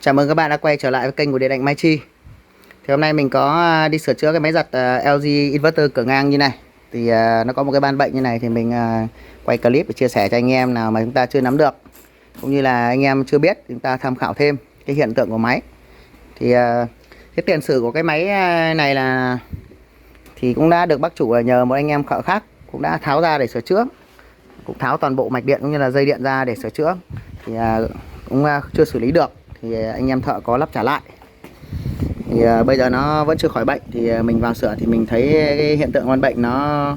Chào mừng các bạn đã quay trở lại với kênh của Điện Ảnh Mai Chi. Thì hôm nay mình có đi sửa chữa cái máy giặt LG inverter cửa ngang như này. Thì nó có một cái ban bệnh như này thì mình quay clip để chia sẻ cho anh em nào mà chúng ta chưa nắm được, cũng như là anh em chưa biết chúng ta tham khảo thêm cái hiện tượng của máy. Thì cái tiền sử của cái máy này là thì cũng đã được bác chủ nhờ một anh em thợ khác cũng đã tháo ra để sửa chữa, cũng tháo toàn bộ mạch điện cũng như là dây điện ra để sửa chữa. Thì cũng chưa xử lý được thì anh em thợ có lắp trả lại. Thì bây giờ nó vẫn chưa khỏi bệnh thì mình vào sửa thì mình thấy cái hiện tượng con bệnh nó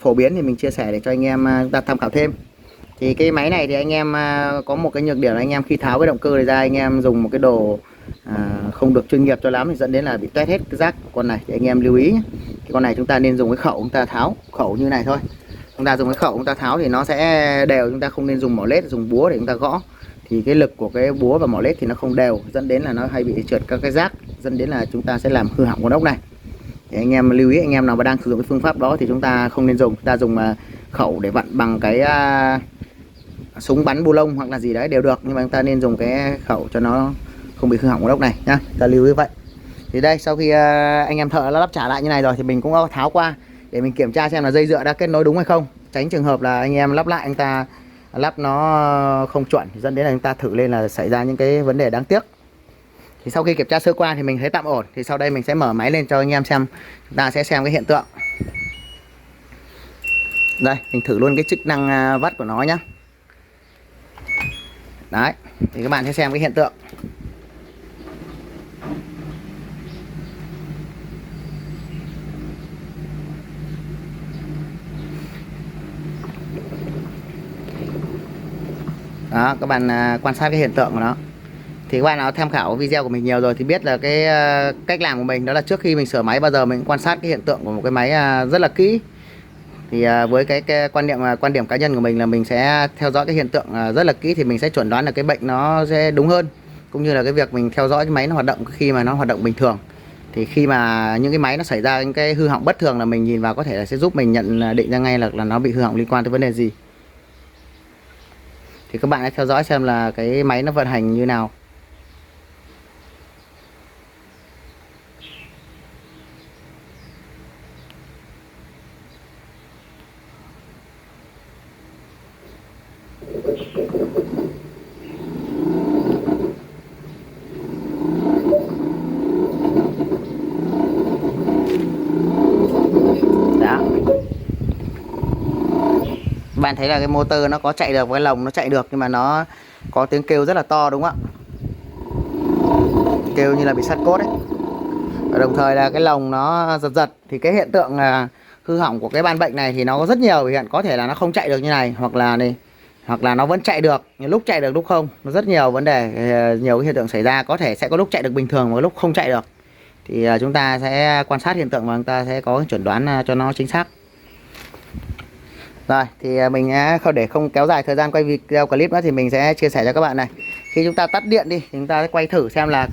phổ biến thì mình chia sẻ để cho anh em ta tham khảo thêm. Thì cái máy này thì anh em có một cái nhược điểm là anh em khi tháo cái động cơ này ra, anh em dùng một cái đồ không được chuyên nghiệp cho lắm thì dẫn đến là bị toét hết cái rác của con này. Thì anh em lưu ý nhé, cái con này chúng ta nên dùng cái khẩu chúng ta tháo khẩu như này thôi. Chúng ta dùng cái khẩu chúng ta tháo thì nó sẽ đều, chúng ta không nên dùng mỏ lết, dùng búa để chúng ta gõ. Thì cái lực của cái búa và mỏ lết thì nó không đều, dẫn đến là nó hay bị trượt các cái rác, dẫn đến là chúng ta sẽ làm hư hỏng con ốc này. Thì anh em lưu ý, anh em nào mà đang sử dụng cái phương pháp đó thì chúng ta không nên dùng. Chúng ta dùng khẩu để vặn bằng cái súng bắn bu lông hoặc là gì đấy đều được, nhưng mà chúng ta nên dùng cái khẩu cho nó không bị hư hỏng con ốc này nhá. Ta lưu ý vậy. Thì đây, sau khi anh em thợ đã lắp trả lại như này rồi thì mình cũng tháo qua để mình kiểm tra xem là dây dựa đã kết nối đúng hay không, tránh trường hợp là anh em lắp lại anh ta lắp nó không chuẩn dẫn đến là chúng ta thử lên là xảy ra những cái vấn đề đáng tiếc. Thì sau khi kiểm tra sơ qua thì mình thấy tạm ổn, thì sau đây mình sẽ mở máy lên cho anh em xem, chúng ta sẽ xem cái hiện tượng. Đây, mình thử luôn cái chức năng vắt của nó nhé. Đấy, thì các bạn sẽ xem cái hiện tượng. Đó, các bạn quan sát cái hiện tượng của nó. Thì các bạn nào tham khảo video của mình nhiều rồi thì biết là cái cách làm của mình đó là trước khi mình sửa máy bao giờ mình quan sát cái hiện tượng của một cái máy rất là kỹ. Thì với cái quan điểm cá nhân của mình là mình sẽ theo dõi cái hiện tượng rất là kỹ thì mình sẽ chuẩn đoán là cái bệnh nó sẽ đúng hơn, cũng như là cái việc mình theo dõi cái máy nó hoạt động khi mà nó hoạt động bình thường. Thì khi mà những cái máy nó xảy ra những cái hư hỏng bất thường là mình nhìn vào có thể là sẽ giúp mình nhận định ra ngay là nó bị hư hỏng liên quan tới vấn đề gì. Thì các bạn hãy theo dõi xem là cái máy nó vận hành như nào. Đó, bạn thấy là cái motor nó có chạy được, cái lồng nó chạy được, nhưng mà nó có tiếng kêu rất là to đúng không ạ? Kêu như là bị sắt cốt ấy. Và đồng thời là cái lồng nó giật giật. Thì cái hiện tượng hư hỏng của cái ban bệnh này thì nó có rất nhiều biểu hiện. Có thể là nó không chạy được như này, hoặc là này, hoặc là nó vẫn chạy được, nhưng lúc chạy được lúc không. Nó rất nhiều vấn đề, nhiều cái hiện tượng xảy ra. Có thể sẽ có lúc chạy được bình thường và lúc không chạy được. Thì chúng ta sẽ quan sát hiện tượng và chúng ta sẽ có chuẩn đoán cho nó chính xác. Rồi, thì mình để không kéo dài thời gian quay video clip nữa thì mình sẽ chia sẻ cho các bạn này. Khi chúng ta tắt điện đi thì chúng ta sẽ quay thử xem là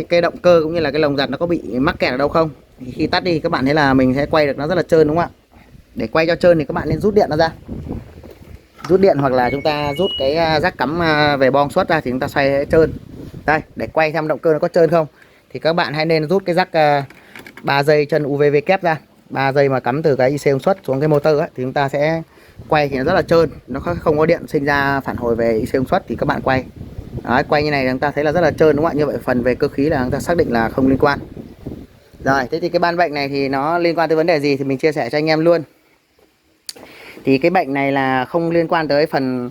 cái động cơ cũng như là cái lồng giặt nó có bị mắc kẹt ở đâu không. Thì khi tắt đi các bạn thấy là mình sẽ quay được nó rất là trơn đúng không ạ? Để quay cho trơn thì các bạn nên rút điện nó ra. Rút điện hoặc là chúng ta rút cái rác cắm về boong suất ra thì chúng ta xoay trơn. Đây, để quay xem động cơ nó có trơn không thì các bạn hãy nên rút cái rác 3 dây chân UVV kép ra. 3 dây mà cắm từ cái IC công suất xuống cái motor ấy, thì chúng ta sẽ quay thì nó rất là trơn, nó không có điện sinh ra phản hồi về IC công suất thì các bạn quay. Đấy, quay như này chúng ta thấy là rất là trơn đúng không ạ? Như vậy phần về cơ khí là chúng ta xác định là không liên quan. Rồi, thế thì cái ban bệnh này thì nó liên quan tới vấn đề gì thì mình chia sẻ cho anh em luôn. Thì cái bệnh này là không liên quan tới phần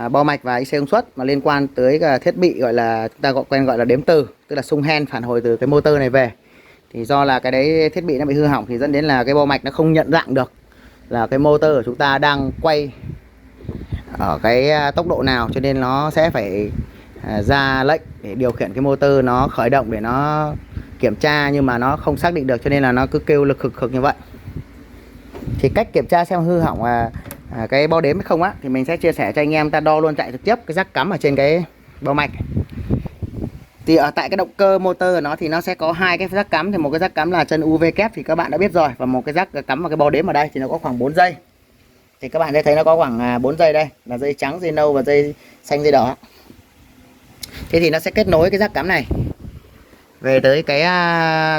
bo mạch và IC công suất, mà liên quan tới thiết bị gọi là chúng ta quen gọi là đếm từ, tức là xung hen phản hồi từ cái motor này về. Thì do là cái đấy thiết bị nó bị hư hỏng thì dẫn đến là cái bo mạch nó không nhận dạng được là cái motor của chúng ta đang quay ở cái tốc độ nào, cho nên nó sẽ phải ra lệnh để điều khiển cái motor nó khởi động để nó kiểm tra, nhưng mà nó không xác định được cho nên là nó cứ kêu lực khực khực như vậy. Thì cách kiểm tra xem hư hỏng cái bo đếm hay không á thì mình sẽ chia sẻ cho anh em. Ta đo luôn chạy trực tiếp cái rắc cắm ở trên cái bo mạch. Thì ở tại cái động cơ motor của nó thì nó sẽ có hai cái rắc cắm, thì một cái rắc cắm là chân UV kép thì các bạn đã biết rồi, và một cái rắc cắm vào cái bo đếm ở đây thì nó có khoảng 4 giây. Thì các bạn sẽ thấy nó có khoảng 4 dây đây, là dây trắng, dây nâu và dây xanh, dây đỏ. Thế thì nó sẽ kết nối cái rác cắm này về tới cái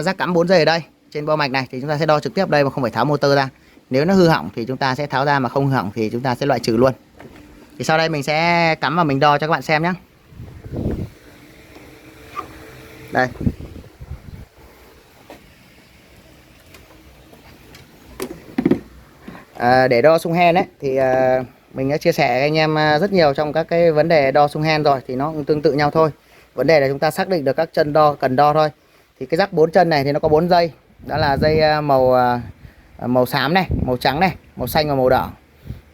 rác cắm 4 dây ở đây trên bo mạch này, thì chúng ta sẽ đo trực tiếp đây mà không phải tháo motor ra. Nếu nó hư hỏng thì chúng ta sẽ tháo ra, mà không hư hỏng thì chúng ta sẽ loại trừ luôn. Thì sau đây mình sẽ cắm và mình đo cho các bạn xem nhé. Đây. Để đo xung hen ấy thì mình đã chia sẻ với anh em rất nhiều trong các cái vấn đề đo xung hen rồi, thì nó cũng tương tự nhau thôi. Vấn đề là chúng ta xác định được các chân đo cần đo thôi. Thì cái rắc 4 chân này thì nó có 4 dây, đó là dây màu xám này, màu trắng này, màu xanh và màu đỏ.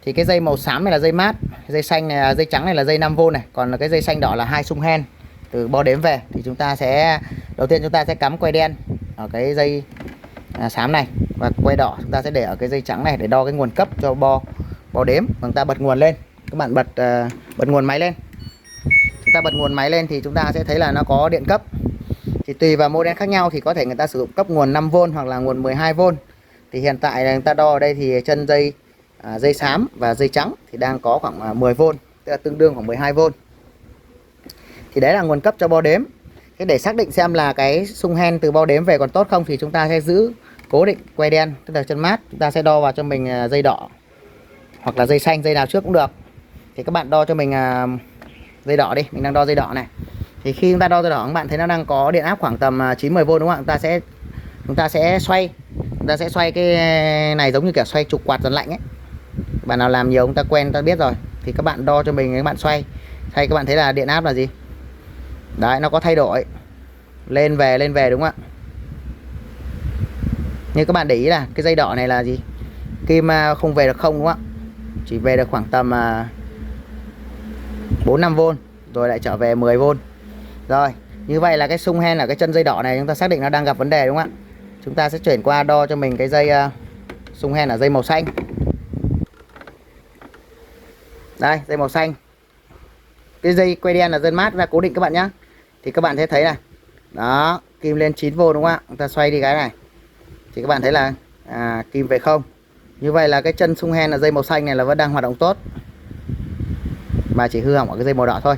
Thì cái dây màu xám này là dây mát, dây xanh này, dây trắng này là dây 5V này, còn là cái dây xanh đỏ là 2 xung hen từ bo đếm về. Thì chúng ta sẽ đầu tiên chúng ta sẽ cắm quay đen ở cái dây xám này, và quay đỏ chúng ta sẽ để ở cái dây trắng này để đo cái nguồn cấp cho bo đếm. Chúng ta bật nguồn lên, các bạn bật nguồn máy lên. Chúng ta bật nguồn máy lên thì chúng ta sẽ thấy là nó có điện cấp. Thì tùy vào model khác nhau thì có thể người ta sử dụng cấp nguồn 5V hoặc là nguồn 12V. Thì hiện tại là người ta đo ở đây thì chân dây xám và dây trắng thì đang có khoảng 10V, tức là tương đương khoảng 12V. Thì đấy là nguồn cấp cho bo đếm. Thế để xác định xem là cái xung hen từ bo đếm về còn tốt không thì chúng ta sẽ giữ cố định quay đen, tức là chân mát. Chúng ta sẽ đo vào cho mình dây đỏ hoặc là dây xanh, dây nào trước cũng được. Thì các bạn đo cho mình dây đỏ đi, mình đang đo dây đỏ này. Thì khi chúng ta đo dây đỏ, các bạn thấy nó đang có điện áp khoảng tầm 9-10V đúng không ạ? Chúng ta sẽ xoay cái này giống như kiểu xoay trục quạt dần lạnh ấy. Bạn nào làm nhiều chúng ta quen, chúng ta biết rồi. Thì các bạn đo cho mình, các bạn xoay các bạn thấy là điện áp là gì? Đấy, nó có thay đổi lên về đúng không ạ? Nhưng các bạn để ý là cái dây đỏ này là gì? Kim không về được không đúng không ạ? Chỉ về được khoảng tầm 4-5V rồi lại trở về 10V. Rồi, như vậy là cái xung hen ở cái chân dây đỏ này chúng ta xác định nó đang gặp vấn đề đúng không ạ? Chúng ta sẽ chuyển qua đo cho mình cái dây xung hen ở dây màu xanh. Đây, dây màu xanh. Cái dây quay đen là dây mát ra cố định các bạn nhé. Thì các bạn sẽ thấy này. Đó, kim lên 9V đúng không ạ? Chúng ta xoay đi cái này. Thì các bạn thấy là kim về không. Như vậy là cái chân xung hen là dây màu xanh này là vẫn đang hoạt động tốt, mà chỉ hư hỏng ở cái dây màu đỏ thôi.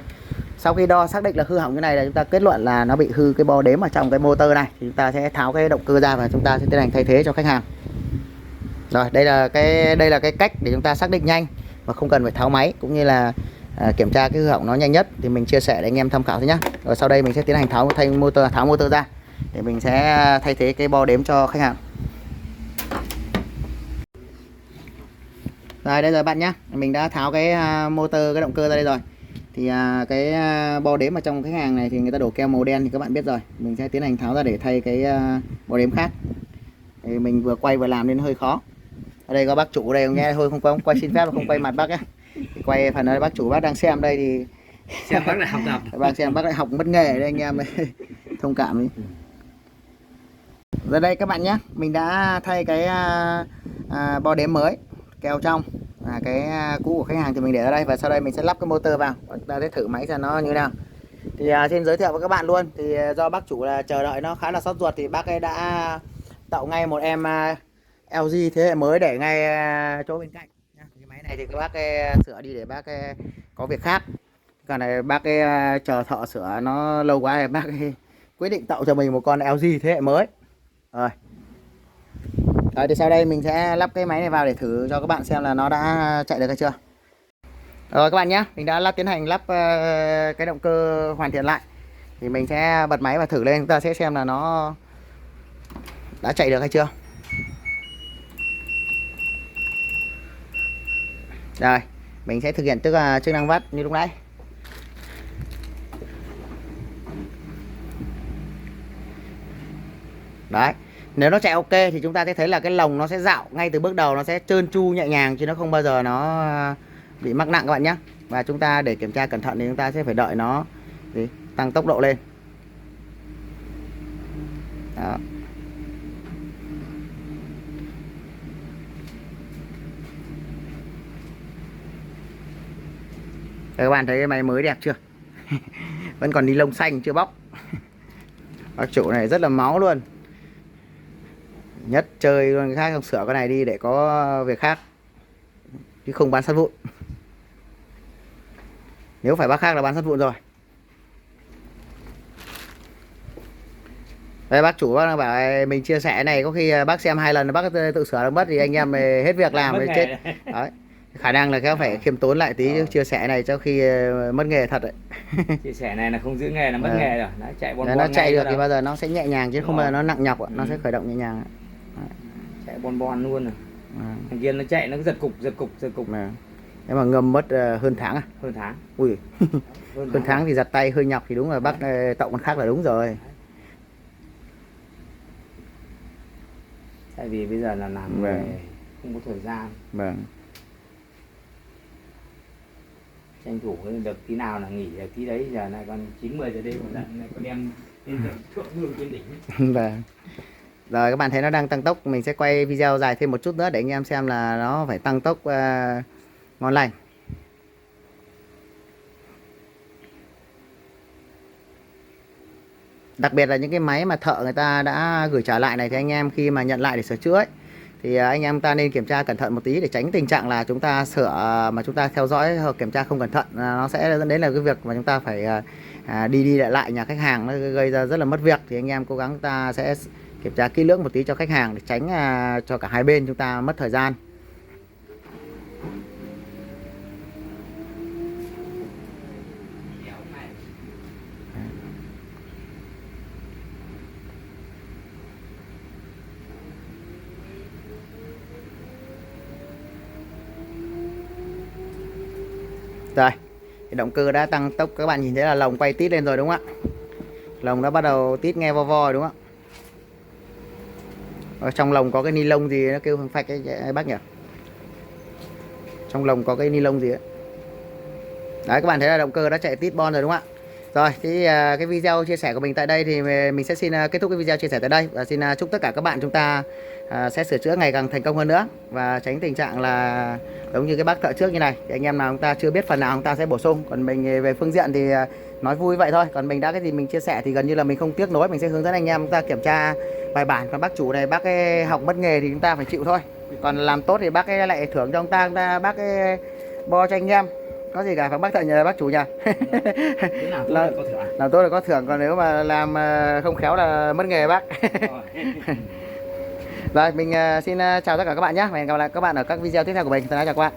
Sau khi đo xác định là hư hỏng như này là chúng ta kết luận là nó bị hư cái bo đếm ở trong cái motor này. Thì chúng ta sẽ tháo cái động cơ ra và chúng ta sẽ tiến hành thay thế cho khách hàng. Rồi, đây là cái cách để chúng ta xác định nhanh và không cần phải tháo máy, cũng như là kiểm tra cái hư hỏng nó nhanh nhất. Thì mình chia sẻ để anh em tham khảo thôi nhé. Rồi sau đây mình sẽ tiến hành tháo motor ra để mình sẽ thay thế cái bo đếm cho khách hàng. Rồi đây rồi bạn nhé, mình đã tháo cái motor, cái động cơ ra đây rồi. Thì cái bo đếm ở trong khách hàng này thì người ta đổ keo màu đen thì các bạn biết rồi. Mình sẽ tiến hành tháo ra để thay cái bo đếm khác. Thì mình vừa quay vừa làm nên hơi khó. Ở đây có bác chủ đây, nghe thôi không quay xin phép, không quay mặt bác nhé. Thì quay phần đây bác chủ, bác đang xem đây thì xem bác lại học tập. Bác xem bác lại học mất nghề đây anh em thông cảm đi. Giờ đây các bạn nhé, mình đã thay cái bo đếm mới, keo trong cái cũ của khách hàng thì mình để ở đây, và sau đây mình sẽ lắp cái motor vào. Chúng ta sẽ thử máy xem nó như thế nào. Thì xin giới thiệu với các bạn luôn, thì do bác chủ là chờ đợi nó khá là sốt ruột thì bác ấy đã tạo ngay một em LG thế hệ mới để ngay chỗ bên cạnh. Cái máy này thì các bác ấy sửa đi để bác ấy có việc khác. Còn này bác ấy chờ thợ sửa nó lâu quá thì bác ấy quyết định tạo cho mình một con LG thế hệ mới. Rồi. Rồi thì sau đây mình sẽ lắp cái máy này vào để thử cho các bạn xem là nó đã chạy được hay chưa. Rồi các bạn nhé, mình đã tiến hành lắp cái động cơ hoàn thiện lại. Thì mình sẽ bật máy và thử lên, chúng ta sẽ xem là nó đã chạy được hay chưa. Rồi, mình sẽ thực hiện chức năng vắt như lúc nãy. Đấy, nếu nó chạy ok thì chúng ta sẽ thấy là cái lồng nó sẽ dạo ngay từ bước đầu, nó sẽ trơn tru nhẹ nhàng chứ nó không bao giờ nó bị mắc nặng các bạn nhé. Và chúng ta để kiểm tra cẩn thận thì chúng ta sẽ phải đợi nó tăng tốc độ lên. Đó. Các bạn thấy cái máy mới đẹp chưa? Vẫn còn ni lông xanh chưa bóc. Bác chủ này rất là máu luôn. Nhất chơi luôn, khác không sửa cái này đi để có việc khác. chứ không bán sắt vụn. Nếu phải bác khác là bán sắt vụn rồi. Đây, bác chủ bác đang bảo mình chia sẻ này, có khi bác xem 2 lần bác tự sửa được mất thì anh em hết việc làm mới chết. Đấy. Khả năng là các phải khiêm tốn lại tí chứ chia sẻ này cho khi mất nghề thật đấy. Chia sẻ này là không giữ nghề là mất nghề rồi. Nó chạy bon bon, nó chạy được thì bao giờ nó sẽ nhẹ nhàng chứ không bao giờ nó nặng nhọc, nó sẽ khởi động nhẹ nhàng. Chạy bon bon luôn rồi. Thằng kia nó chạy nó cứ giật cục. Nếu mà ngâm mất hơn tháng à? Hơn tháng. Ui. Hơn tháng thì giặt tay hơi nhọc thì đúng là bác tậu con khác là đúng rồi. Tại vì bây giờ là làm nghề không có thời gian. Vâng. Tranh thủ được tí nào là nghỉ, được tí đấy giờ này còn 9-10 giờ đêm còn lại con em lên thượng hương trên đỉnh. Vâng. Rồi các bạn thấy nó đang tăng tốc, mình sẽ quay video dài thêm một chút nữa để anh em xem là nó phải tăng tốc ngon lành. Đặc biệt là những cái máy mà thợ người ta đã gửi trả lại này thì anh em khi mà nhận lại để sửa chữa ấy, thì anh em ta nên kiểm tra cẩn thận một tí để tránh tình trạng là chúng ta sửa mà chúng ta theo dõi hoặc kiểm tra không cẩn thận, nó sẽ dẫn đến là cái việc mà chúng ta phải đi lại nhà khách hàng, nó gây ra rất là mất việc. Thì anh em cố gắng ta sẽ kiểm tra kỹ lưỡng một tí cho khách hàng để tránh cho cả hai bên chúng ta mất thời gian. Rồi, cái động cơ đã tăng tốc, các bạn nhìn thấy là lồng quay tít lên rồi đúng không ạ? Lồng đã bắt đầu tít nghe vo vo đúng không ạ? Ở trong lồng có cái ni lông gì nó kêu phanh cái bác nhỉ? Trong lồng có cái ni lông gì ấy. Đấy, các bạn thấy là động cơ đã chạy tít bon rồi đúng không ạ? Rồi, thì cái video chia sẻ của mình tại đây thì mình sẽ xin kết thúc cái video chia sẻ tại đây, và xin chúc tất cả các bạn chúng ta sẽ sửa chữa ngày càng thành công hơn nữa và tránh tình trạng là giống như cái bác thợ trước như này. Thì anh em nào chúng ta chưa biết phần nào chúng ta sẽ bổ sung, còn mình về phương diện thì nói vui vậy thôi, còn mình đã cái gì mình chia sẻ thì gần như là mình không tiếc nối, mình sẽ hướng dẫn anh em chúng ta kiểm tra bài bản. Còn bác chủ này bác ấy học mất nghề thì chúng ta phải chịu thôi, còn làm tốt thì bác ấy lại thưởng cho chúng ta bác ấy bo cho anh em, có gì cả, phải bác thợ nhờ bác chủ nhà. Làm tốt là có thưởng, còn nếu mà làm không khéo là mất nghề bác. Rồi, mình xin chào tất cả các bạn nhé, và hẹn gặp lại các bạn ở các video tiếp theo của mình. Chào các bạn.